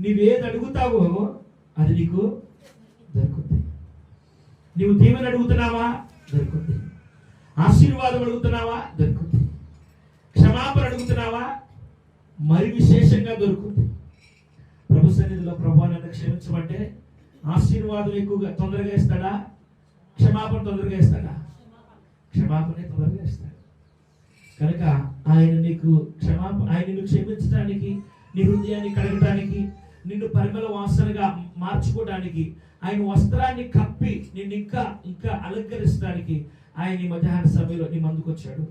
నీవేది అడుగుతావో అది నీకు దొరుకుతుంది. నీవు దీవెన అడుగుతున్నావా? దొరుకుతుంది. ఆశీర్వాదం అడుగుతున్నావా? దొరుకుతుంది. క్షమాపణ అడుగుతున్నావా? మరి విశేషంగా దొరుకుతుంది. ప్రభు సన్నిధిలో ప్రభువా నన్ను క్షమించమంటే ఆశీర్వాదం ఎక్కువగా తొందరగా ఇస్తాడా? క్షమాపణ తొందరగా ఇస్తాడా? క్షమాపణ తొందరగా ఇస్తాడు. కనుక ఆయన నీకు ఆయన నిన్ను క్షమించడానికి, నీ హృదయాన్ని కడగడానికి, నిన్ను పరిమళ వాసనగా మార్చుకోవడానికి, ఆయన వస్త్రాన్ని కప్పి నిన్ను ఇంకా ఇంకా అలంకరించడానికి ఆయన ఈ మధ్యాహ్న సమయంలో నీ ముందుకు వచ్చాడు,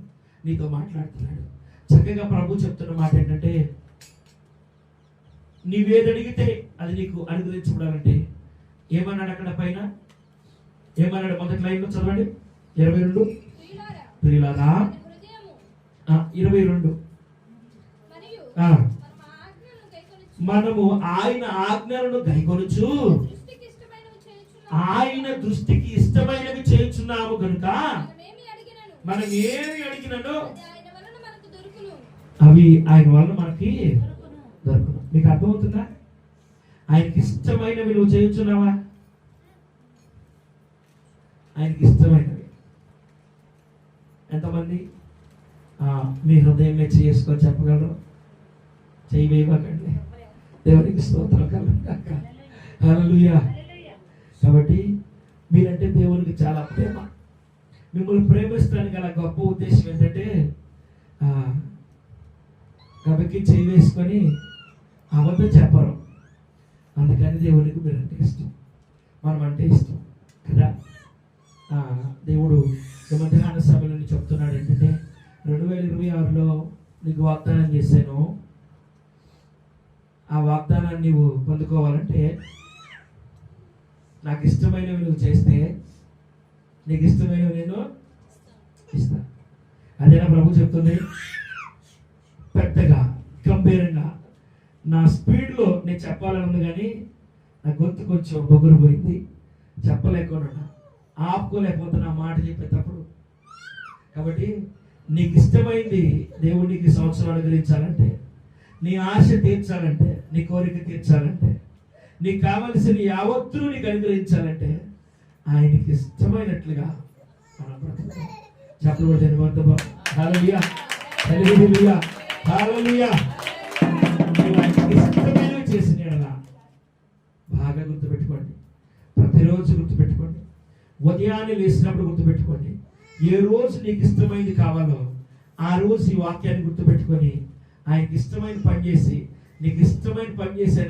నీతో మాట్లాడుతున్నాడు. చక్కగా ప్రభు చెప్తున్న మాట ఏంటంటే, నీవేదడిగితే అది నీకు అనుగ్రహించబడాలంటే ఏమన్నాడు అక్కడ పైన? ఏమన్నాడు? మొదటి లైన్లో చదవండి. 22 ప్రియులారా 22 మనము ఆయన ఆజ్ఞలను గైకొనుచు ఆయన దృష్టికి ఇష్టమైనవి చేయుచున్నాము కనుక మనం ఏమి అడిగినను అవి ఆయన వలన మనకి దొరుకును. మీకు అర్థమవుతుందా? ఆయనకి ఇష్టమైనవి నువ్వు చేయుచున్నావా? ఆయనకి ఇష్టమైనవి ఎంతమంది మీ హృదయం చేసుకొని చెప్పగలరు? చెయ్యి వేయకండి. దేవునికి స్తోత్రం కలుగుగాక. హల్లెలూయా. కాబట్టి మీరంటే దేవునికి చాలా ప్రేమ. మిమ్మల్ని ప్రేమిస్తానికి గల గొప్ప ఉద్దేశం ఏంటంటే కాబట్టి చెయ్యి వేసుకొని అబద్ధం చెప్పరు. అందుకని దేవునికి మీరంటే ఇష్టం, మనం అంటే ఇష్టం కదా. దేవుడు మధ్యాహ్న సభలో చెప్తున్నాడు ఏంటంటే 2026లో నీకు వాగ్దానం చేశాను. ఆ వాగ్దానాన్ని నీవు పొందుకోవాలంటే నాకు ఇష్టమైనవి నువ్వు చేస్తే నీకు ఇష్టమైనవి నేను ఇస్తా. అదేనా ప్రభు చెప్తుంది. పెద్దగా గంభీరంగా నా స్పీడ్లో నేను చెప్పాలని ఉంది, కానీ నా గొంతు కొంచెం బొగురు పోయింది, చెప్పలేకుండా ఆపుకోలేకపోతున్నా మాట చెప్పేటప్పుడు. కాబట్టి నీకు ఇష్టమైంది దేవుడు నీకు సంవత్సరాలు అనుగ్రహించాలంటే, నీ ఆశ తీర్చాలంటే, నీ కోరిక తీర్చాలంటే, నీకు కావలసిన యావత్తును నీకు అనుగ్రహించాలంటే ఆయనకి ఇష్టమైనట్లుగా మనం బ్రతకాలి. చెప్పబడి హల్లెలూయా హల్లెలూయా హల్లెలూయా. ఆయనకి ఇష్టమైనవి చేసిన బాగా గుర్తుపెట్టుకోండి. ప్రతిరోజు గుర్తుపెట్టుకోండి. ఉదయాన్నే లేచినప్పుడు గుర్తుపెట్టుకోండి. ఏ రోజు నీకు ఇష్టమైనది కావాలో ఆ రోజు ఈ వాక్యాన్ని గుర్తుపెట్టుకొని ఆయనకి ఇష్టమైన పని చేసి, నీకు ఇష్టమైన పని చేసి